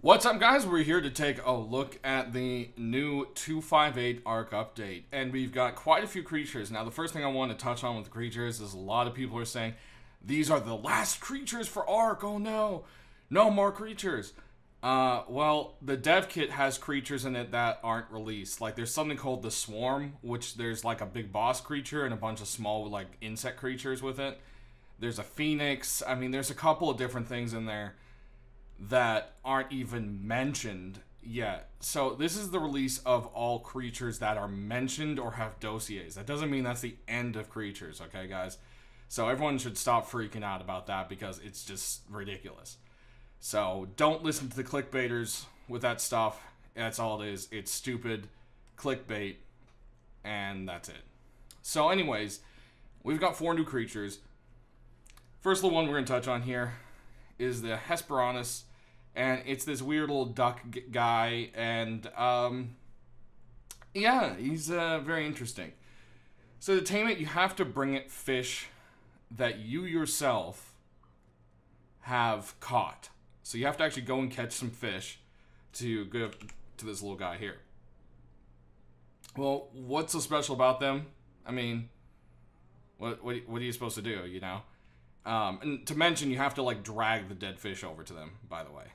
What's up, guys? We're here to take a look at the new 258 Arc update, and we've got quite a few creatures. Now, the first thing I want to touch on with the creatures is a lot of people are saying, these are the last creatures for Arc, oh no, no more creatures. Well, the dev kit has creatures in it that aren't released. Like, there's something called the Swarm, which there's like a big boss creature and a bunch of small, like, insect creatures with it. There's a Phoenix. I mean, there's a couple of different things in there that aren't even mentioned yet. So this is the release of all creatures that are mentioned or have dossiers. That doesn't mean that's the end of creatures, okay, guys? So everyone should stop freaking out about that because it's just ridiculous. So don't listen to the clickbaiters with that stuff. That's all it is. It's stupid clickbait, and that's it. So anyways, we've got 4 new creatures. First little one we're going to touch on here is the Hesperornis. And it's this weird little duck guy, and, yeah, he's, very interesting. So to tame it, you have to bring it fish that you yourself have caught. So you have to actually go and catch some fish to give to this little guy here. Well, what's so special about them? I mean, what are you supposed to do, you know? And to mention, you have to, like, drag the dead fish over to them, by the way.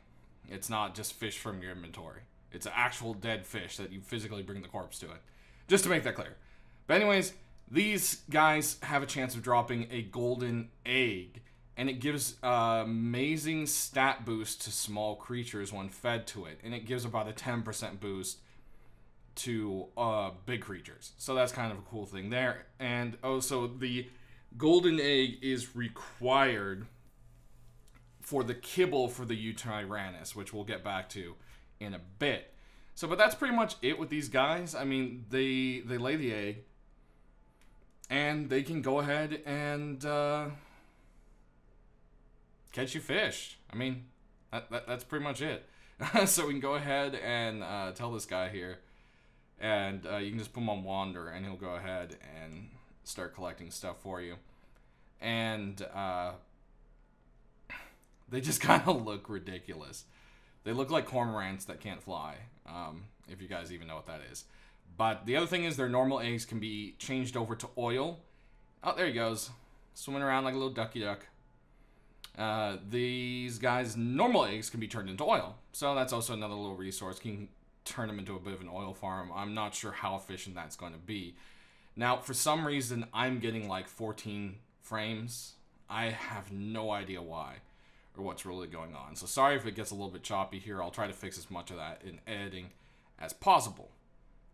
It's not just fish from your inventory. It's an actual dead fish that you physically bring the corpse to it. Just to make that clear. But anyways, these guys have a chance of dropping a golden egg. And it gives amazing stat boost to small creatures when fed to it. And it gives about a 10% boost to big creatures. So that's kind of a cool thing there. And also, the golden egg is required for the kibble for the Yutyrannus, which we'll get back to in a bit. So, but that's pretty much it with these guys. I mean, they lay the egg, and they can go ahead and catch you fish. I mean, that's pretty much it. So we can go ahead and tell this guy here, and you can just put him on Wander, and he'll go ahead and start collecting stuff for you. And they just kind of look ridiculous. They look like cormorants that can't fly, if you guys even know what that is. But the other thing is their normal eggs can be changed over to oil. Oh, there he goes. Swimming around like a little ducky duck. These guys' normal eggs can be turned into oil. So that's also another little resource. You can turn them into a bit of an oil farm. I'm not sure how efficient that's going to be. Now, for some reason, I'm getting like 14 frames. I have no idea why or what's really going on. So sorry if it gets a little bit choppy here. I'll try to fix as much of that in editing as possible.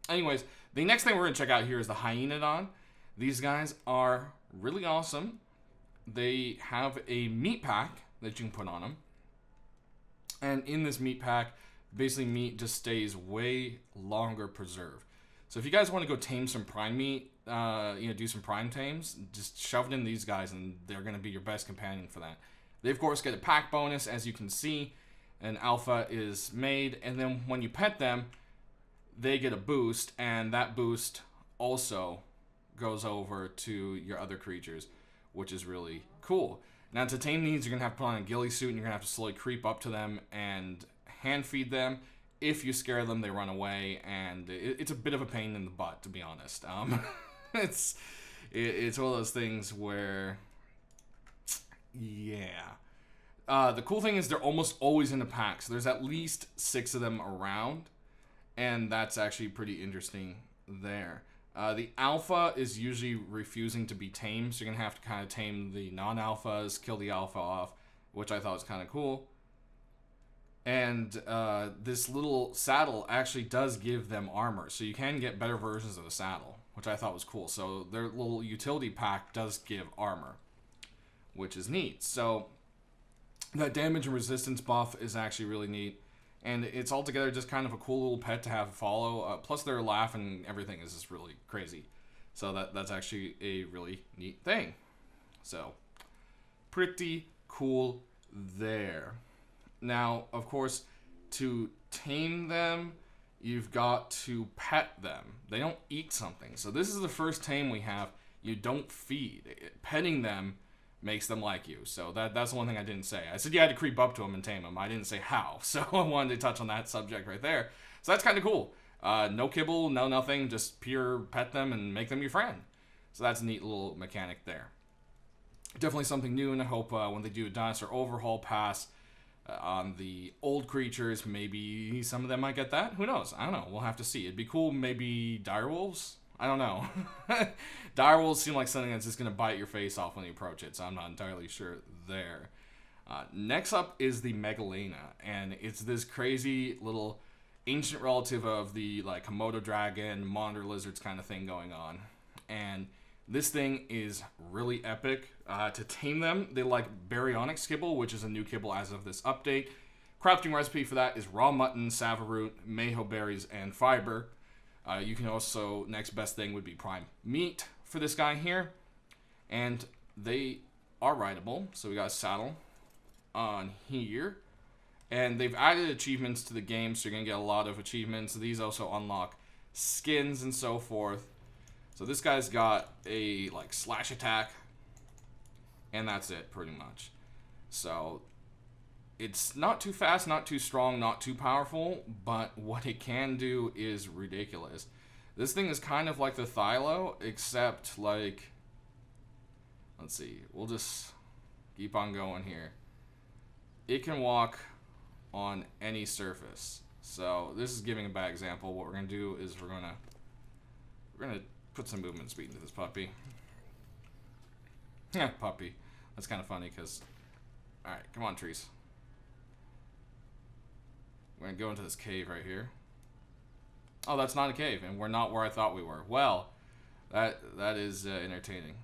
Anyways, the next thing we're going to check out here is the Hyenidon. These guys are really awesome. They have a meat pack that you can put on them. And in this meat pack, basically meat just stays way longer preserved. So if you guys want to go tame some prime meat, you know, do some prime tames, just shove it in these guys and they're going to be your best companion for that. They, of course, get a pack bonus, as you can see. An alpha is made, and then when you pet them, they get a boost, and that boost also goes over to your other creatures, which is really cool. Now, to tame these, you're going to have to put on a ghillie suit, and you're going to have to slowly creep up to them and hand feed them. If you scare them, they run away, and it's a bit of a pain in the butt, to be honest. It's one of those things where, yeah. The cool thing is they're almost always in a pack, so there's at least 6 of them around, and that's actually pretty interesting there. The alpha is usually refusing to be tamed, so you're going to have to kind of tame the non-alphas, kill the alpha off, which I thought was kind of cool. And this little saddle actually does give them armor, so you can get better versions of the saddle, which I thought was cool. So their little utility pack does give armor, which is neat. So that damage and resistance buff is actually really neat. And it's altogether just kind of a cool little pet to have follow. Plus their laugh and everything is just really crazy. So that's actually a really neat thing. So, pretty cool there. Now, of course, to tame them, you've got to pet them. They don't eat something. So this is the first tame we have. You don't feed. Petting them makes them like you. So that's the one thing I didn't say. I said you had to creep up to them and tame them. I didn't say how. So I wanted to touch on that subject right there. So that's kind of cool. No kibble, no nothing. Just pure pet them and make them your friend. So that's a neat little mechanic there. Definitely something new, and I hope when they do a dinosaur overhaul pass on the old creatures, maybe some of them might get that. Who knows? I don't know. We'll have to see. It'd be cool, maybe direwolves? I don't know. Direwolves seem like something that's just going to bite your face off when you approach it, so I'm not entirely sure there. Next up is the Megalania, and it's this crazy little ancient relative of the like Komodo dragon, monitor lizards kind of thing going on. And this thing is really epic. To tame them, they like baryonyx kibble, which is a new kibble as of this update. Crafting recipe for that is raw mutton, savaroot, mayho berries, and fiber. You can also, next best thing would be prime meat for this guy here. And they are rideable. So we got a saddle on here. And they've added achievements to the game, so you're going to get a lot of achievements. These also unlock skins and so forth. So this guy's got a like slash attack, and that's it pretty much. So it's not too fast, not too strong, not too powerful, but what it can do is ridiculous. This thing is kind of like the Thylo, except like, let's see, we'll just keep on going here. It can walk on any surface. So this is giving a bad example. What we're gonna do is we're gonna put some movement speed into this puppy. Yeah, puppy. That's kind of funny because, all right, come on, trees. We're gonna go into this cave right here. Oh, that's not a cave, and we're not where I thought we were. Well, that is entertaining.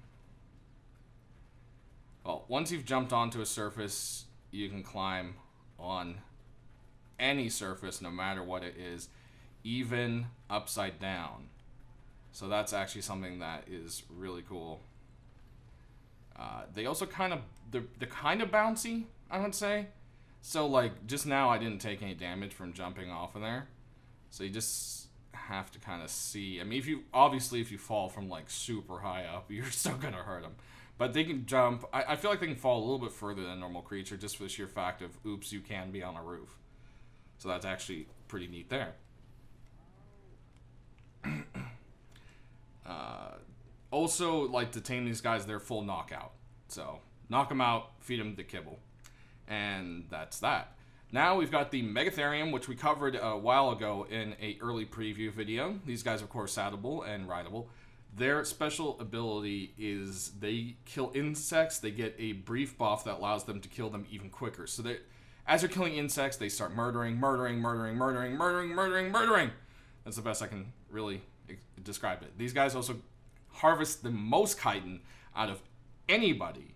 Well, once you've jumped onto a surface, you can climb on any surface, no matter what it is, even upside down. So that's actually something that is really cool. They also they're kind of bouncy, I would say. So like just now I didn't take any damage from jumping off of there. So you just have to kind of see. I mean, if you fall from like super high up, you're still gonna hurt them. But they can jump. I feel like they can fall a little bit further than a normal creature just for the sheer fact of, oops, you can be on a roof. So that's actually pretty neat there. Also, like, to tame these guys, they're full knockout. So, knock them out, feed them the kibble. And that's that. Now we've got the Megatherium, which we covered a while ago in an early preview video. These guys, of course, saddleable and rideable. Their special ability is they kill insects. They get a brief buff that allows them to kill them even quicker. So they, as they're killing insects, they start murdering. That's the best I can really describe it. These guys also harvest the most chitin out of anybody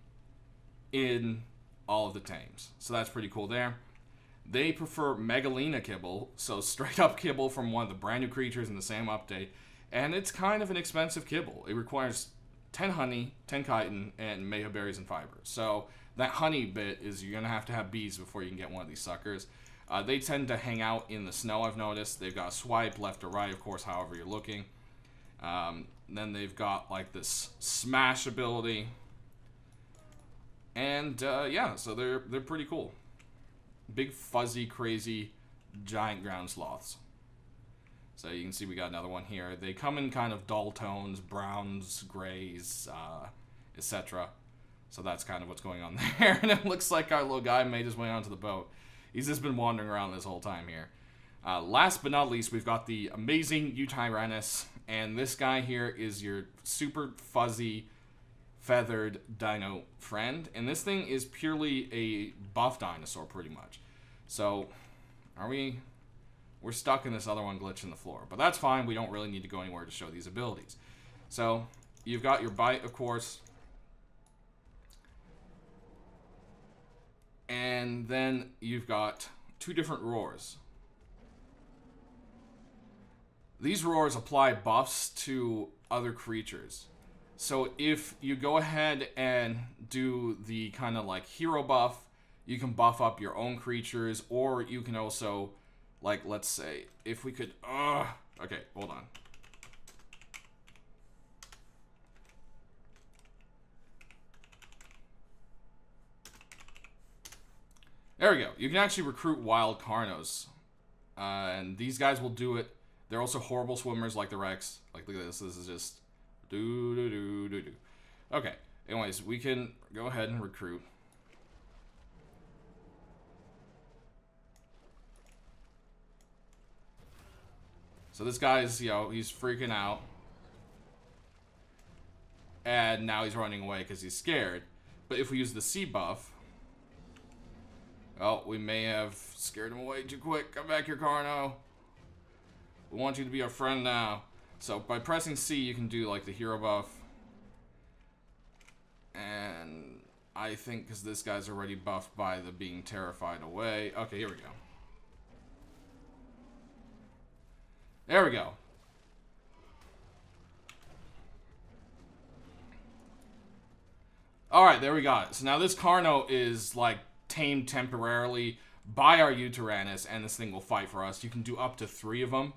in all of the tames. So that's pretty cool there. They prefer Megalania kibble, so straight up kibble from one of the brand new creatures in the same update. And it's kind of an expensive kibble. It requires 10 honey, 10 chitin, and mayho berries and fiber. So that honey bit is you're going to have bees before you can get one of these suckers. They tend to hang out in the snow, I've noticed. They've got a swipe left or right, of course, however you're looking. Then they've got like this smash ability. And yeah, so they're pretty cool. Big, fuzzy, crazy, giant ground sloths. So you can see we got another one here. They come in kind of dull tones, browns, grays, etc. So that's kind of what's going on there. And it looks like our little guy made his way onto the boat. He's just been wandering around this whole time here. Last but not least, we've got the amazing Yutyrannus. And this guy here is your super fuzzy, feathered dino friend. And this thing is purely a buff dinosaur, pretty much. So, we're stuck in this other one glitching the floor. But that's fine. We don't really need to go anywhere to show these abilities. So, you've got your bite, of course. And then you've got two different roars. These roars apply buffs to other creatures. So if you go ahead and do the kind of like hero buff, you can buff up your own creatures, or you can also Like, let's say, if we could... okay, hold on. There we go. You can actually recruit wild Carnos. And these guys will do it. They're also horrible swimmers like the Rex. Like, look at this. This is just... do. Okay. Anyways, we can go ahead and recruit. So this guy's, you know, he's freaking out. And now he's running away because he's scared. But if we use the C buff... oh, we may have scared him away too quick. Come back here, Carno. We want you to be our friend now. So by pressing C, you can do like the hero buff. And I think because this guy's already buffed by the being terrified away. Okay, here we go. There we go. Alright, there we got it. So now this Carno is like tamed temporarily by our Yutyrannus, and this thing will fight for us. You can do up to 3 of them,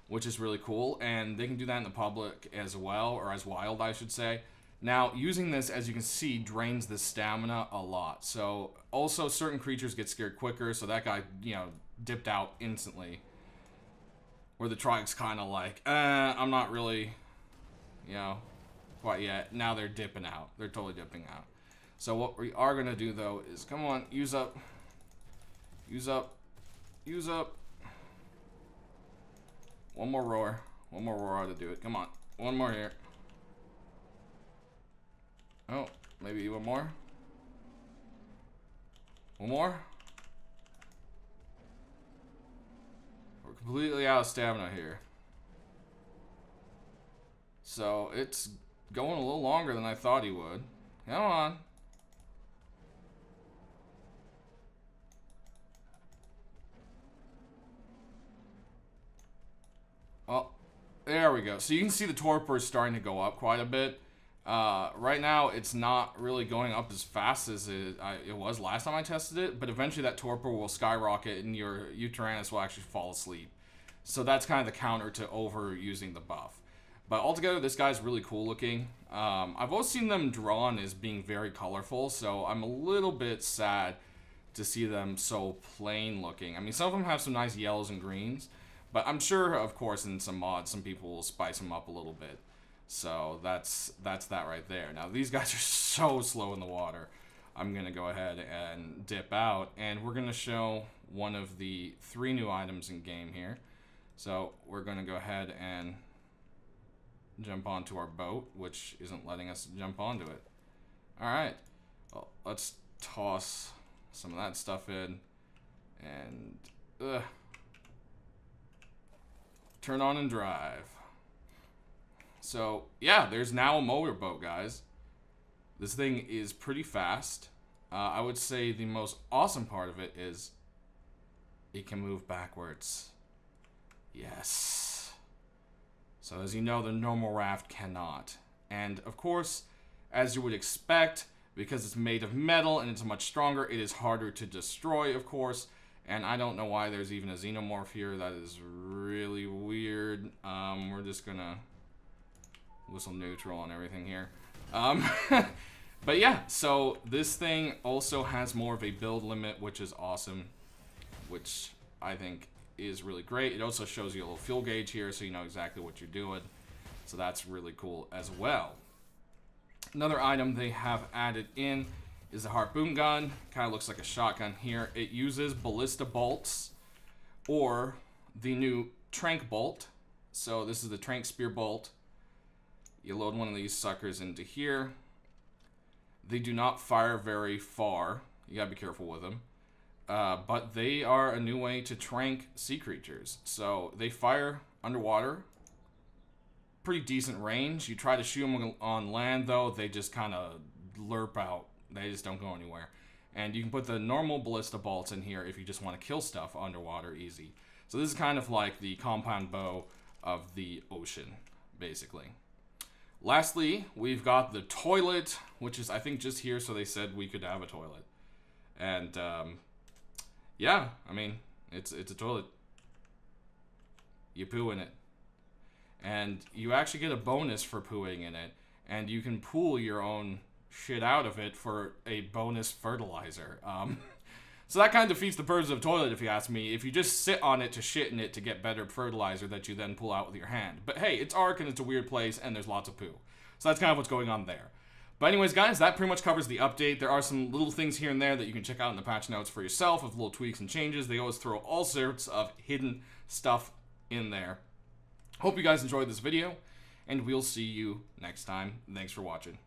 which is really cool, and they can do that in the public as well, or as wild, I should say. Now, using this, as you can see, drains the stamina a lot. So, also, certain creatures get scared quicker, so that guy, you know, dipped out instantly. Where the Trike's kind of like, I'm not really, you know, quite yet. Now they're dipping out. They're totally dipping out. So what we are going to do, though, is, come on, use up. Use up. Use up. One more roar. One more roar to do it. Come on. One more here. Oh, maybe one more. One more. We're completely out of stamina here. So it's going a little longer than I thought he would. Come on. Well, there we go. So you can see the torpor is starting to go up quite a bit. Right now, it's not really going up as fast as it was last time I tested it, but eventually that torpor will skyrocket and your Utyrannus will actually fall asleep. So that's kind of the counter to overusing the buff. But altogether, this guy's really cool looking. I've always seen them drawn as being very colorful, so I'm a little bit sad to see them so plain looking. I mean, some of them have some nice yellows and greens, but I'm sure, of course, in some mods, some people will spice them up a little bit. So that's that right there. Now, these guys are so slow in the water. I'm going to go ahead and dip out, and we're going to show one of the 3 new items in game here. So we're going to go ahead and jump onto our boat, which isn't letting us jump onto it. Alright, well, let's toss some of that stuff in, and turn on and drive. So, yeah, there's now a motorboat, guys. This thing is pretty fast. I would say the most awesome part of it is it can move backwards. Yes. So, as you know, the normal raft cannot. And, of course, as you would expect, because it's made of metal and it's much stronger, it is harder to destroy, of course. And I don't know why there's even a xenomorph here. That is really weird. We're just gonna whistle neutral on everything here. But yeah, so this thing also has more of a build limit, which is awesome, which I think is really great. It also shows you a little fuel gauge here, so you know exactly what you're doing. So that's really cool as well. Another item they have added in is a harpoon gun. Kind of looks like a shotgun here. It uses ballista bolts, or the new trank bolt. So this is the trank spear bolt. You load one of these suckers into here. They do not fire very far. You gotta be careful with them. But they are a new way to trank sea creatures. So they fire underwater. Pretty decent range. You try to shoot them on land, though, they just kind of lerp out. They just don't go anywhere. And you can put the normal ballista bolts in here if you just want to kill stuff underwater easy. So this is kind of like the compound bow of the ocean, basically. Lastly, we've got the toilet, which is, I think, just here, so they said we could have a toilet. And, yeah, I mean, it's a toilet. you poo in it. And you actually get a bonus for pooing in it. And you can pool your own shit out of it for a bonus fertilizer. So that kind of defeats the purpose of a toilet, if you ask me. If you just sit on it to shit in it to get better fertilizer that you then pull out with your hand. But hey, it's Ark and it's a weird place and there's lots of poo. So that's kind of what's going on there. But anyways, guys, that pretty much covers the update. There are some little things here and there that you can check out in the patch notes for yourself with little tweaks and changes. They always throw all sorts of hidden stuff in there. Hope you guys enjoyed this video, and we'll see you next time. Thanks for watching.